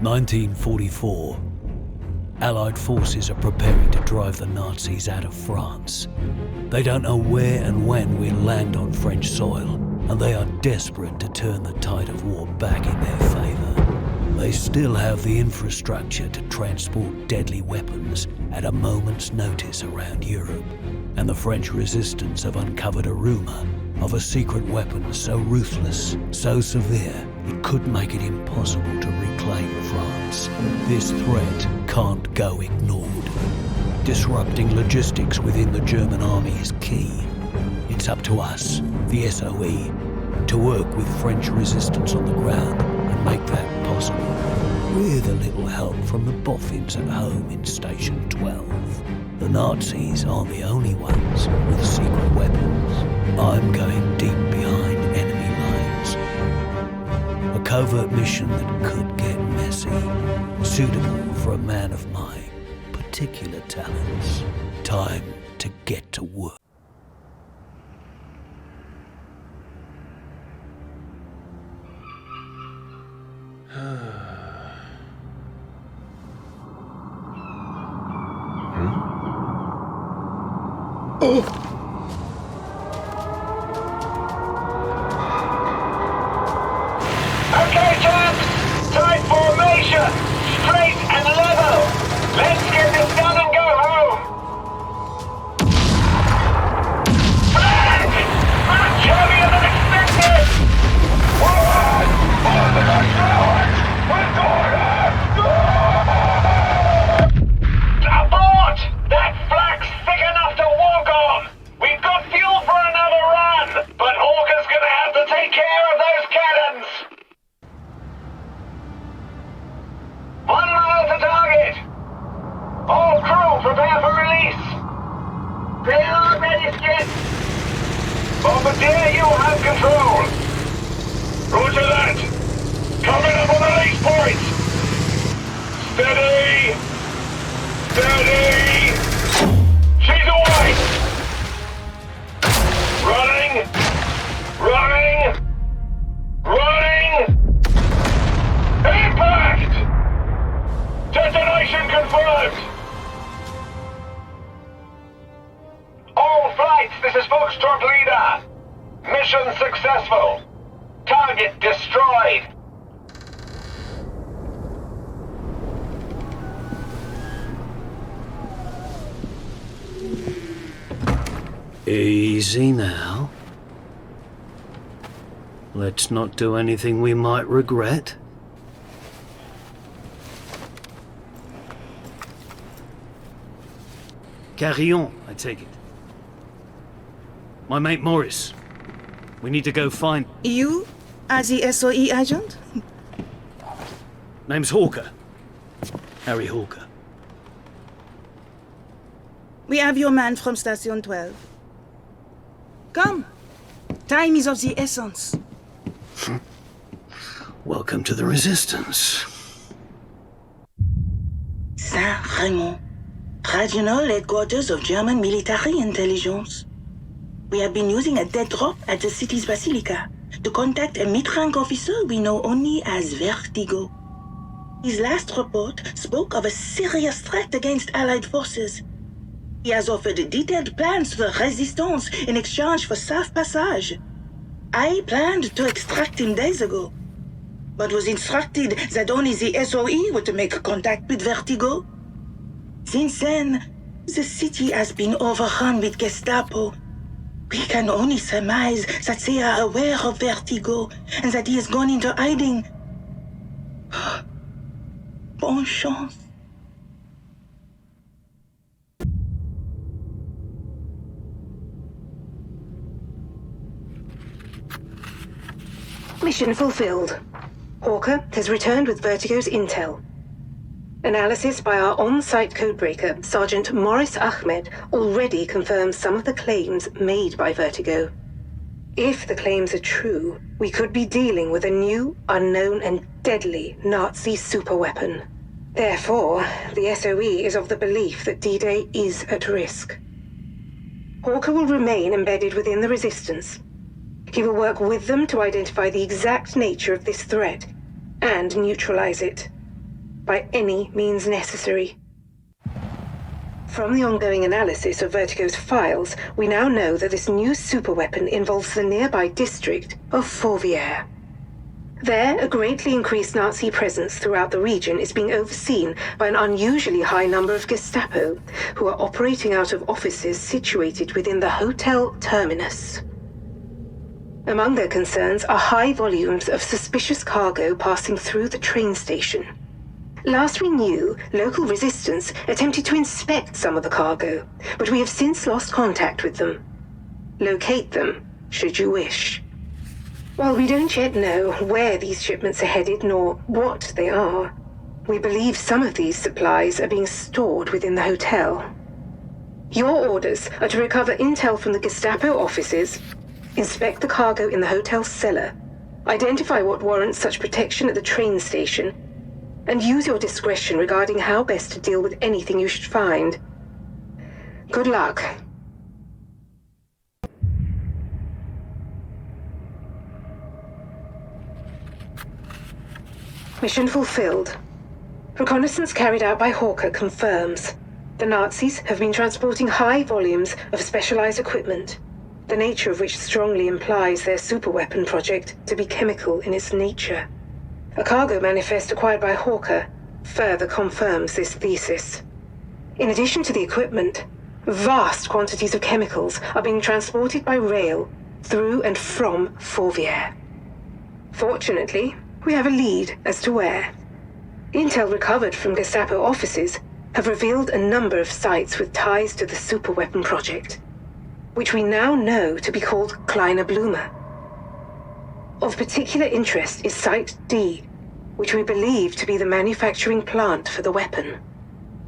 1944. Allied forces are preparing to drive the Nazis out of France. They don't know where and when we'll land on French soil, and they are desperate to turn the tide of war back in their favour. They still have the infrastructure to transport deadly weapons at a moment's notice around Europe, and the French resistance have uncovered a rumour of a secret weapon so ruthless, so severe, it could make it impossible to reclaim France. This threat can't go ignored. Disrupting logistics within the German army is key. It's up to us, the SOE, to work with French resistance on the ground and make that possible, with a little help from the boffins at home in Station 12. The Nazis aren't the only ones with secret weapons. I'm going deep behind enemy lines. A covert mission that could get messy, suitable for a man of my particular talents. Time to get to work. Okay, chaps! Tight formation! Straight and level! Let's get this done and go home! Frank! Much heavier than expected! Forward! On the controls! We're going Abort! That flak's thick enough to walk on! We've got fuel for another run, but Hawker's gonna have to take care of those cannons! 1 mile to target! All crew, prepare for release! Clear ready, skid! Bombardier, you have control! Roger that! Coming up on the release point! Steady! Steady! She's away! Running! Running! Running! Impact! Detonation confirmed! All flights, this is Foxtrot Leader. Mission successful. Target destroyed. Easy now. Let's not do anything we might regret. Carillon, I take it. My mate Morris. We need to go find... You, as the SOE agent? Name's Hawker. Harry Hawker. We have your man from Station 12. Come. Time is of the essence. Welcome to the Resistance. Saint-Raymond, regional headquarters of German military intelligence. We have been using a dead drop at the city's basilica to contact a mid-rank officer we know only as Vertigo. His last report spoke of a serious threat against Allied forces. He has offered detailed plans to the Resistance in exchange for safe passage. I planned to extract him days ago, but was instructed that only the SOE were to make contact with Vertigo. Since then, the city has been overrun with Gestapo. We can only surmise that they are aware of Vertigo and that he has gone into hiding. Bonne chance. Mission fulfilled. Hawker has returned with Vertigo's intel. Analysis by our on-site codebreaker, Sergeant Morris Ahmed, already confirms some of the claims made by Vertigo. If the claims are true, we could be dealing with a new, unknown, and deadly Nazi superweapon. Therefore, the SOE is of the belief that D-Day is at risk. Hawker will remain embedded within the Resistance. He will work with them to identify the exact nature of this threat and neutralize it. by any means necessary. From the ongoing analysis of Vertigo's files, we now know that this new superweapon involves the nearby district of Fourvière. There, a greatly increased Nazi presence throughout the region is being overseen by an unusually high number of Gestapo, who are operating out of offices situated within the Hotel Terminus. Among their concerns are high volumes of suspicious cargo passing through the train station. Last we knew, local resistance attempted to inspect some of the cargo, but we have since lost contact with them. Locate them, should you wish. While we don't yet know where these shipments are headed nor what they are, we believe some of these supplies are being stored within the hotel. Your orders are to recover intel from the Gestapo offices, inspect the cargo in the hotel cellar, identify what warrants such protection at the train station, and use your discretion regarding how best to deal with anything you should find. Good luck. Mission fulfilled. Reconnaissance carried out by Hawker confirms the Nazis have been transporting high volumes of specialized equipment, the nature of which strongly implies their superweapon project to be chemical in its nature. A cargo manifest acquired by Hawker further confirms this thesis. In addition to the equipment, vast quantities of chemicals are being transported by rail through and from Fourvière. Fortunately, we have a lead as to where. Intel recovered from Gestapo offices have revealed a number of sites with ties to the superweapon project, which we now know to be called Kleine Blume. Of particular interest is Site D, which we believe to be the manufacturing plant for the weapon.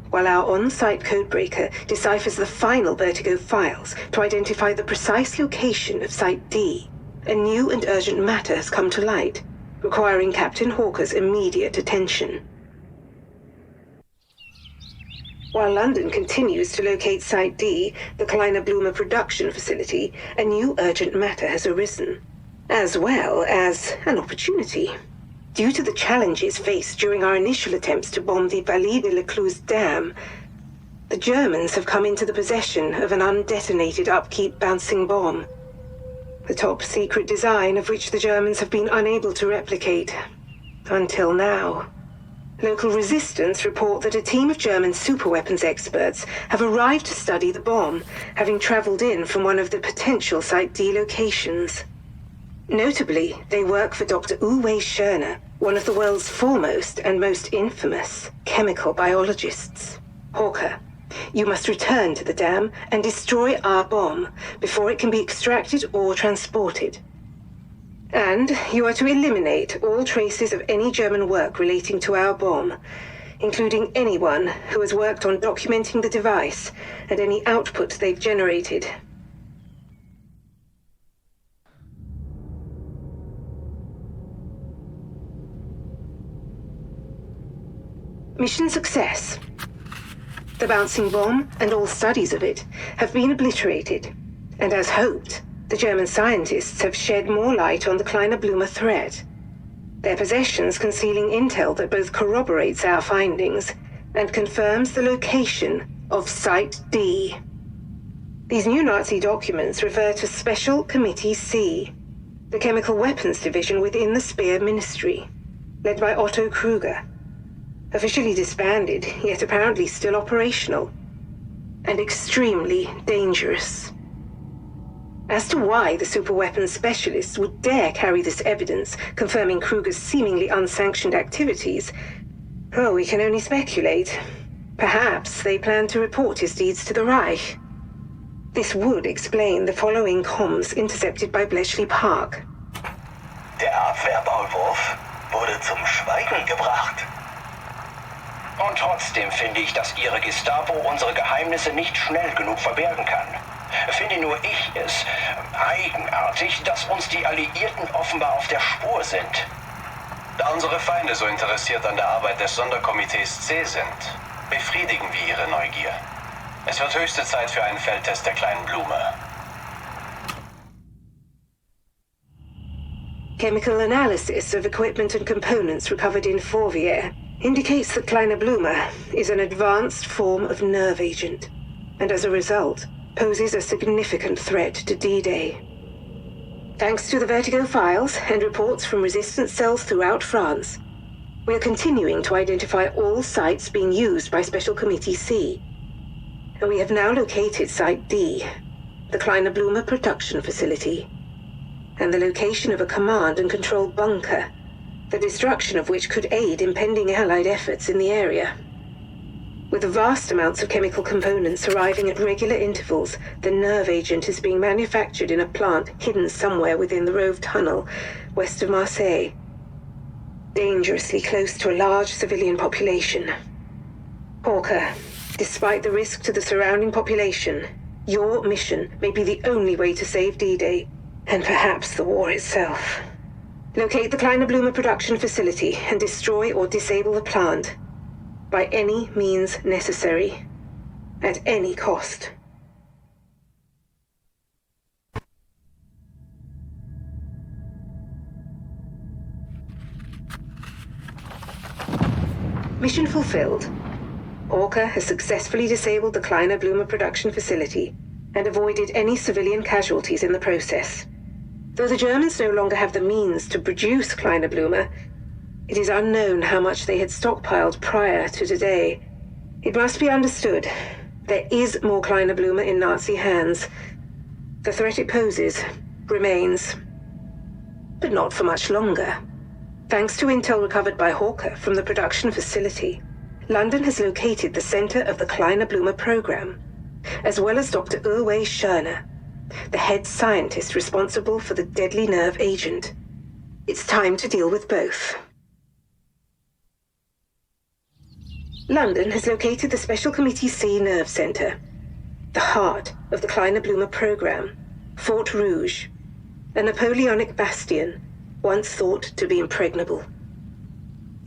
While our on-site codebreaker deciphers the final Vertigo files to identify the precise location of Site D, a new and urgent matter has come to light, requiring Captain Hawker's immediate attention. While London continues to locate Site D, the Kleine Blume production facility, a new urgent matter has arisen, as well as an opportunity. Due to the challenges faced during our initial attempts to bomb the Vallée de l'Écluse Dam, the Germans have come into the possession of an undetonated upkeep bouncing bomb, the top-secret design of which the Germans have been unable to replicate, until now. Local resistance report that a team of German superweapons experts have arrived to study the bomb, having traveled in from one of the potential Site D locations. Notably, they work for Dr. Uwe Schörner, one of the world's foremost and most infamous chemical biologists. Hawker, you must return to the dam and destroy our bomb before it can be extracted or transported. And you are to eliminate all traces of any German work relating to our bomb, including anyone who has worked on documenting the device and any output they've generated. Mission success. The bouncing bomb and all studies of it have been obliterated, and as hoped, the German scientists have shed more light on the Kleine Blume threat, their possessions concealing intel that both corroborates our findings and confirms the location of Site D. These new Nazi documents refer to Special Committee C, the Chemical Weapons Division within the Speer Ministry, led by Otto Kruger. Officially disbanded, yet apparently still operational, and extremely dangerous. As to why the superweapons specialists would dare carry this evidence confirming Kruger's seemingly unsanctioned activities, we can only speculate. Perhaps they plan to report his deeds to the Reich. This would explain the following comms intercepted by Bletchley Park. Der Abwehrmaulwurf wurde zum Schweigen gebracht. Und trotzdem finde ich, dass Ihre Gestapo unsere Geheimnisse nicht schnell genug verbergen kann. Finde nur ich es eigenartig, dass uns die Alliierten offenbar auf der Spur sind. Da unsere Feinde so interessiert an der Arbeit des Sonderkomitees C sind, befriedigen wir ihre Neugier. Es wird höchste Zeit für einen Feldtest der Kleinen Blume. Chemical analysis of equipment and components recovered in Fourvière indicates that Kleiner Blume is an advanced form of nerve agent, and as a result, poses a significant threat to D-Day. Thanks to the Vertigo files and reports from resistance cells throughout France, we are continuing to identify all sites being used by Special Committee C. And we have now located Site D, the Kleiner Blume production facility, and the location of a command and control bunker, the destruction of which could aid impending Allied efforts in the area. With vast amounts of chemical components arriving at regular intervals, the nerve agent is being manufactured in a plant hidden somewhere within the Rove Tunnel, west of Marseille, dangerously close to a large civilian population. Hawker, despite the risk to the surrounding population, your mission may be the only way to save D-Day, and perhaps the war itself. Locate the Kleiner Blume production facility and destroy or disable the plant, by any means necessary, at any cost. Mission fulfilled. Hawker has successfully disabled the Kleiner Blume production facility and avoided any civilian casualties in the process. Though the Germans no longer have the means to produce Kleiner Blume, it is unknown how much they had stockpiled prior to today. It must be understood, there is more Kleiner Blume in Nazi hands. The threat it poses remains, but not for much longer. Thanks to intel recovered by Hawker from the production facility, London has located the center of the Kleiner Blume program, as well as Dr. Uwe Schörner, the head scientist responsible for the deadly nerve agent. It's time to deal with both. London has located the Special Committee C Nerve Center, the heart of the Kleiner Blume program, Fort Rouge, a Napoleonic bastion once thought to be impregnable.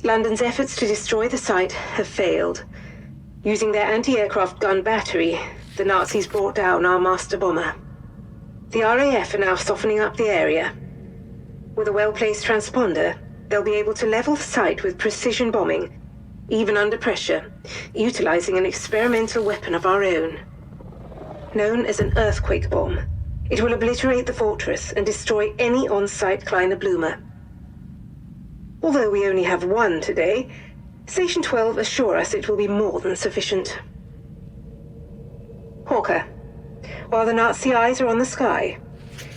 London's efforts to destroy the site have failed. Using their anti-aircraft gun battery, the Nazis brought down our master bomber. The RAF are now softening up the area. With a well-placed transponder, they'll be able to level the site with precision bombing, even under pressure, utilizing an experimental weapon of our own. Known as an earthquake bomb, it will obliterate the fortress and destroy any on-site Kleiner Blume. Although we only have one today, Station 12 assure us it will be more than sufficient. Hawker, while the Nazi eyes are on the sky,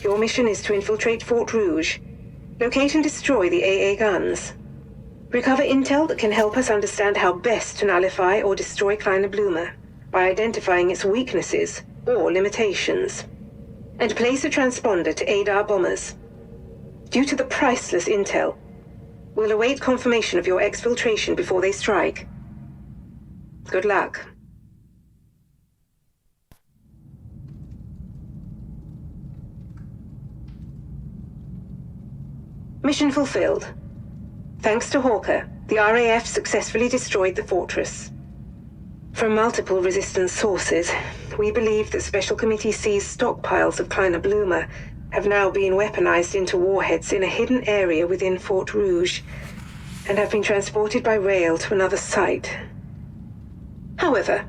your mission is to infiltrate Fort Rouge, locate and destroy the AA guns, recover intel that can help us understand how best to nullify or destroy Kleiner Blume by identifying its weaknesses or limitations, and place a transponder to aid our bombers. Due to the priceless intel, we'll await confirmation of your exfiltration before they strike. Good luck. Mission fulfilled. Thanks to Hawker, the RAF successfully destroyed the fortress. From multiple resistance sources, we believe that Special Committee C's stockpiles of Kleiner Blume have now been weaponized into warheads in a hidden area within Fort Rouge, and have been transported by rail to another site. However,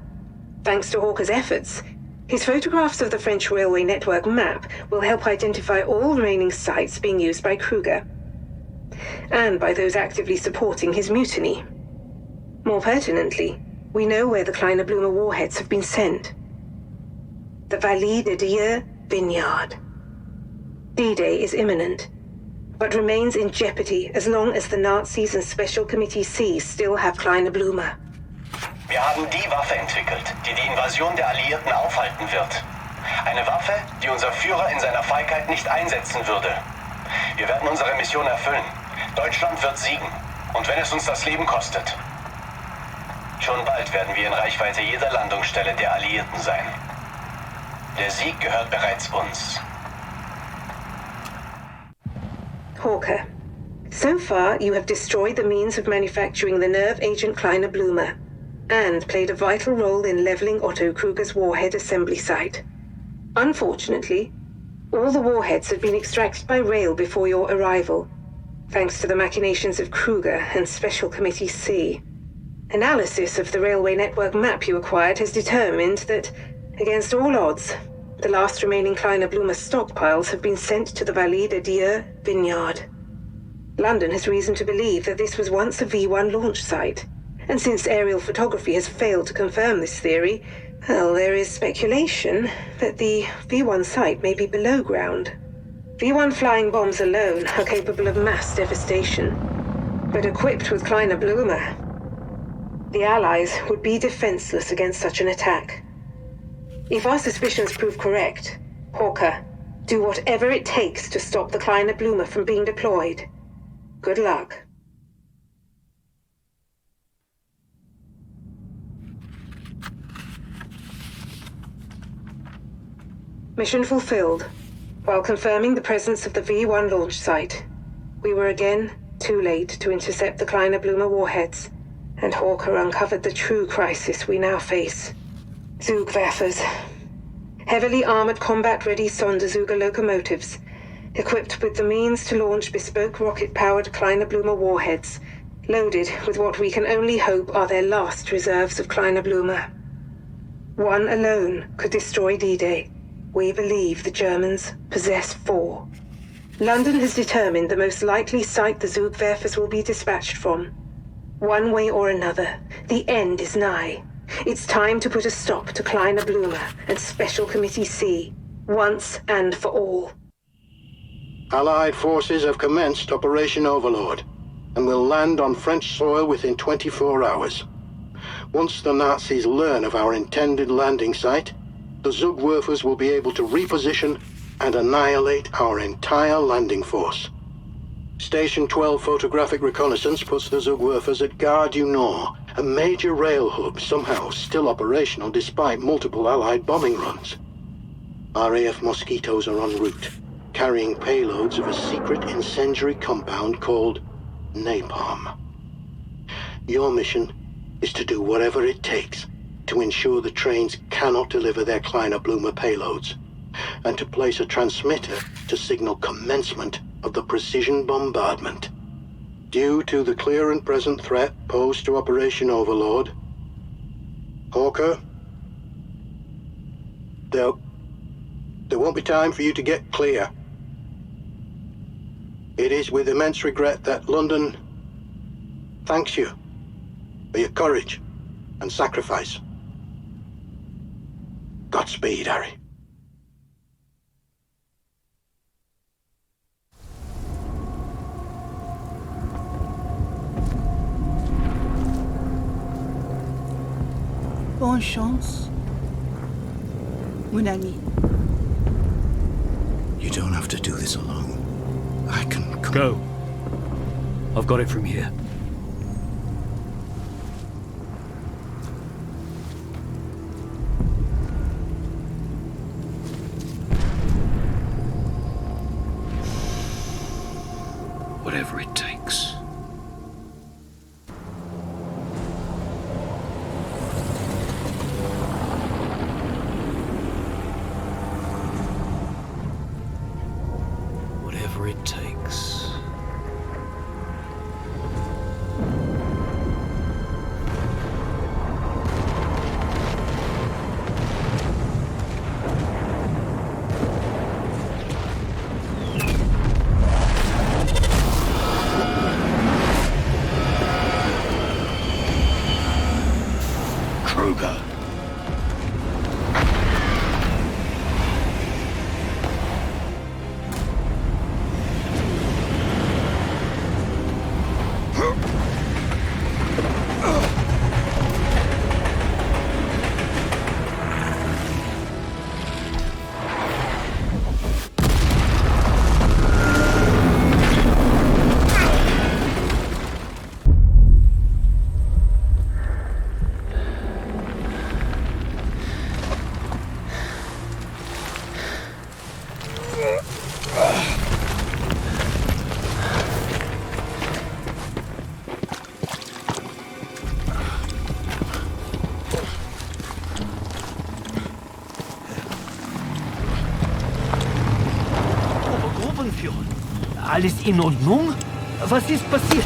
thanks to Hawker's efforts, his photographs of the French railway network map will help identify all remaining sites being used by Kruger, and by those actively supporting his mutiny. More pertinently, we know where the Kleiner Blume warheads have been sent. The Vallée de Dieu vineyard. D-Day is imminent, but remains in jeopardy as long as the Nazis and Special Committee C still have Kleiner Blume. Wir haben die Waffe entwickelt, die die Invasion der Alliierten aufhalten wird. Eine Waffe, die unser Führer in seiner Feigheit nicht einsetzen würde. Wir werden unsere Mission erfüllen. Deutschland wird siegen, und wenn es uns das Leben kostet. Schon bald werden wir in Reichweite jeder Landungsstelle der Alliierten sein. Der Sieg gehört bereits uns. Hawker, so far you have destroyed the means of manufacturing the nerve agent Kleiner Blume, and played a vital role in leveling Otto Kruger's warhead assembly site. Unfortunately, all the warheads had been extracted by rail before your arrival, thanks to the machinations of Kruger and Special Committee C. Analysis of the railway network map you acquired has determined that, against all odds, the last remaining Kleiner Blumer stockpiles have been sent to the Vallée de Dieu vineyard. London has reason to believe that this was once a V1 launch site, and since aerial photography has failed to confirm this theory, well, there is speculation that the V1 site may be below ground. V1 flying bombs alone are capable of mass devastation, but equipped with Kleiner Blumer, the Allies would be defenseless against such an attack. If our suspicions prove correct, Hawker, do whatever it takes to stop the Kleiner Blumer from being deployed. Good luck. Mission fulfilled. While confirming the presence of the V1 launch site, we were again too late to intercept the Kleiner Blumer warheads, and Hawker uncovered the true crisis we now face. Zugwerfers. Heavily armored combat-ready Sonderzuger locomotives, equipped with the means to launch bespoke rocket-powered Kleiner Blumer warheads, loaded with what we can only hope are their last reserves of Kleiner Blumer. One alone could destroy D-Day. We believe the Germans possess 4. London has determined the most likely site the Zugwerfers will be dispatched from. One way or another, the end is nigh. It's time to put a stop to Kleiner Blumer and Special Committee C, once and for all. Allied forces have commenced Operation Overlord, and will land on French soil within 24 hours. Once the Nazis learn of our intended landing site, the Zugwerfers will be able to reposition and annihilate our entire landing force. Station 12 photographic reconnaissance puts the Zugwerfers at Gare du Nord, a major rail hub somehow still operational despite multiple Allied bombing runs. RAF Mosquitoes are en route, carrying payloads of a secret incendiary compound called napalm. Your mission is to do whatever it takes to ensure the trains cannot deliver their Kleiner Blumer payloads, and to place a transmitter to signal commencement of the precision bombardment. Due to the clear and present threat posed to Operation Overlord, Hawker, there won't be time for you to get clear. It is with immense regret that London thanks you for your courage and sacrifice. Godspeed, Harry. Bonne chance, mon ami. You don't have to do this alone. I can Go. I've got it from here. Whatever it takes. Whatever it takes. Kruger. Alles in Ordnung? Was ist passiert?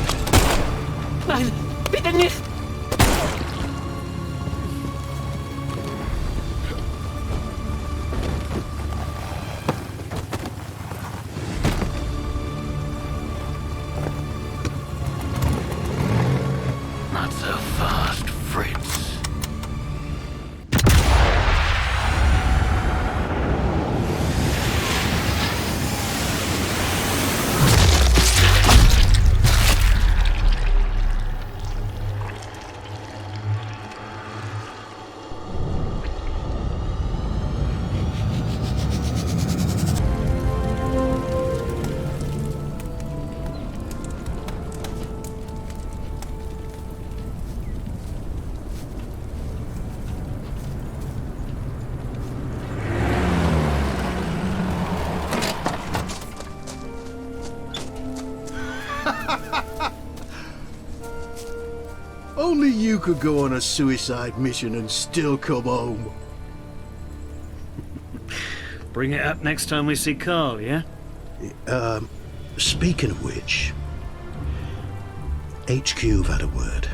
Nein, bitte nicht! Not so fast, Fritz. Only you could go on a suicide mission and still come home. Bring it up next time we see Carl, yeah? Speaking of which, HQ've had a word.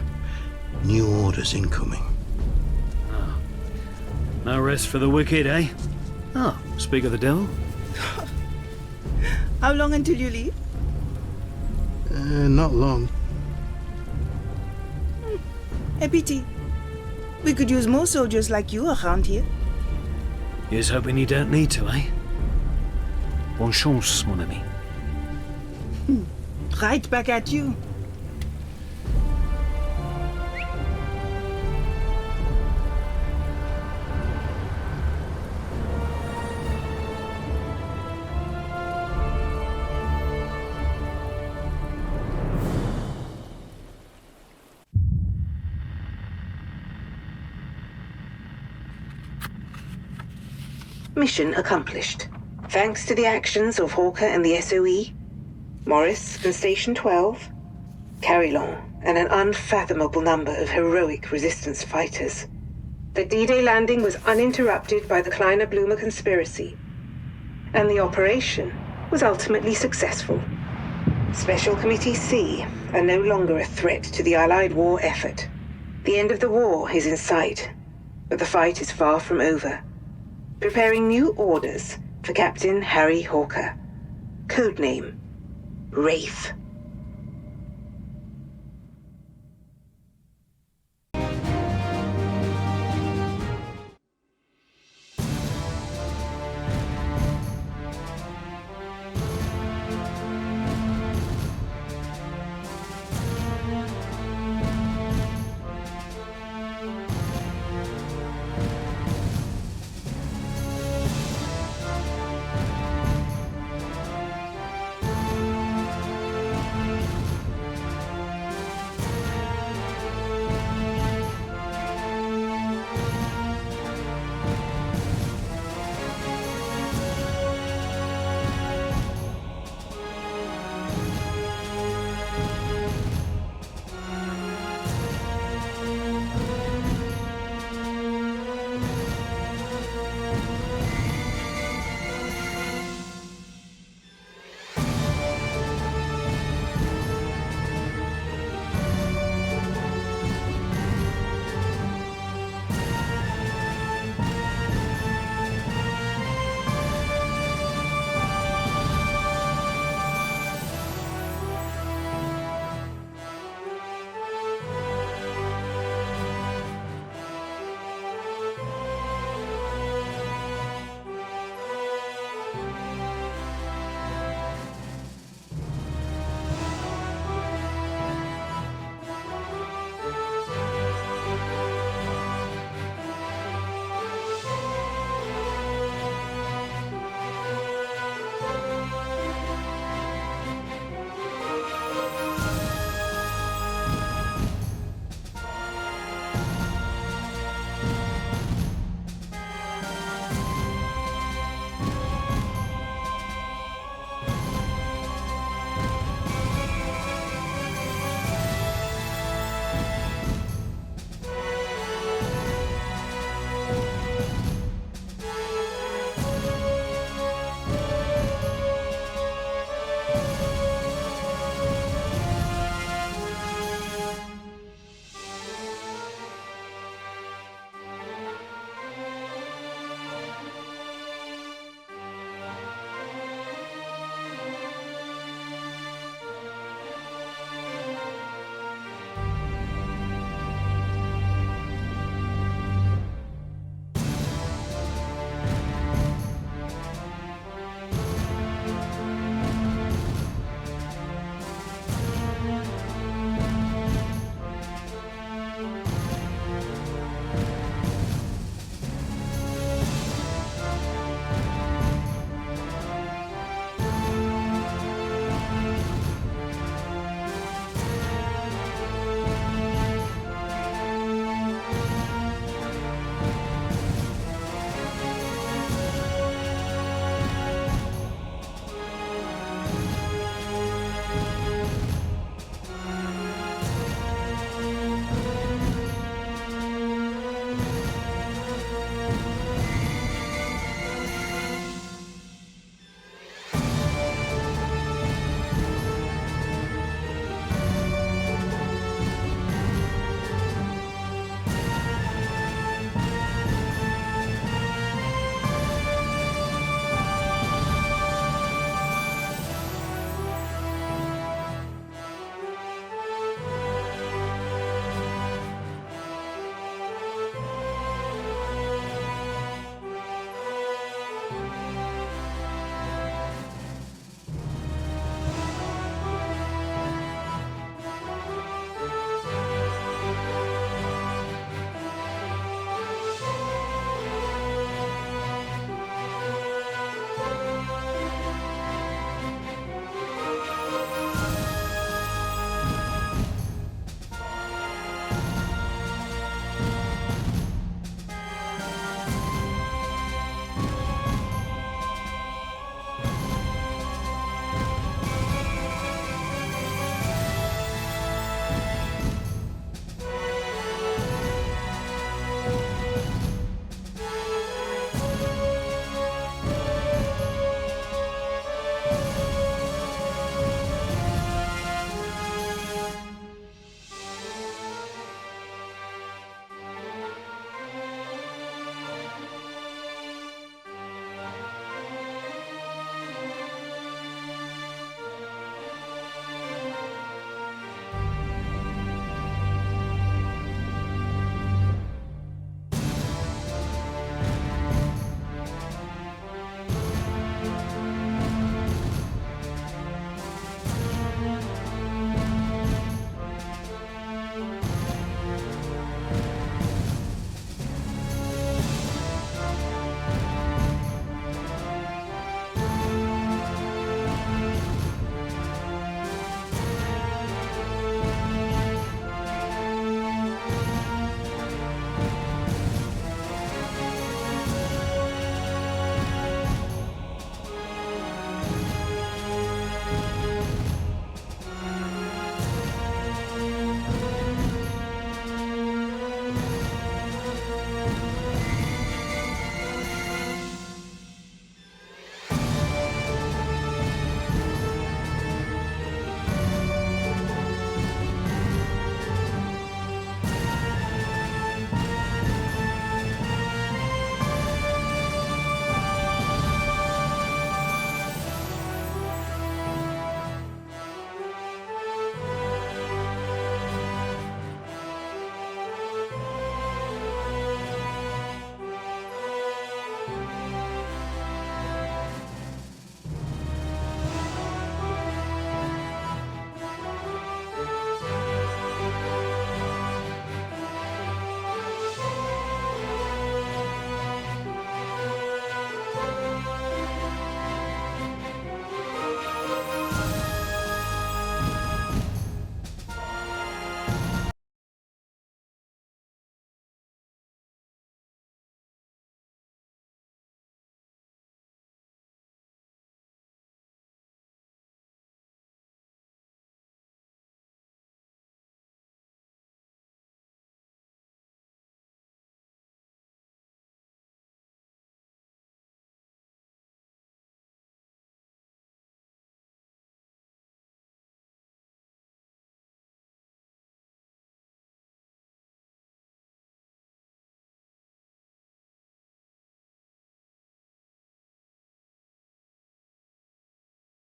New orders incoming. No rest for the wicked, eh? Oh, speak of the devil. How long until you leave? Not long. A pity. We could use more soldiers like you around here. Here's hoping you don't need to, eh? Bonne chance, mon ami. Right back at you. Mission accomplished. Thanks to the actions of Hawker and the SOE, Morris and Station 12, Carillon, and an unfathomable number of heroic resistance fighters. The D-Day landing was uninterrupted by the Kleiner-Blumer conspiracy, and the operation was ultimately successful. Special Committee C are no longer a threat to the Allied war effort. The end of the war is in sight, but the fight is far from over. Preparing new orders for Captain Harry Hawker. Codename Wraith.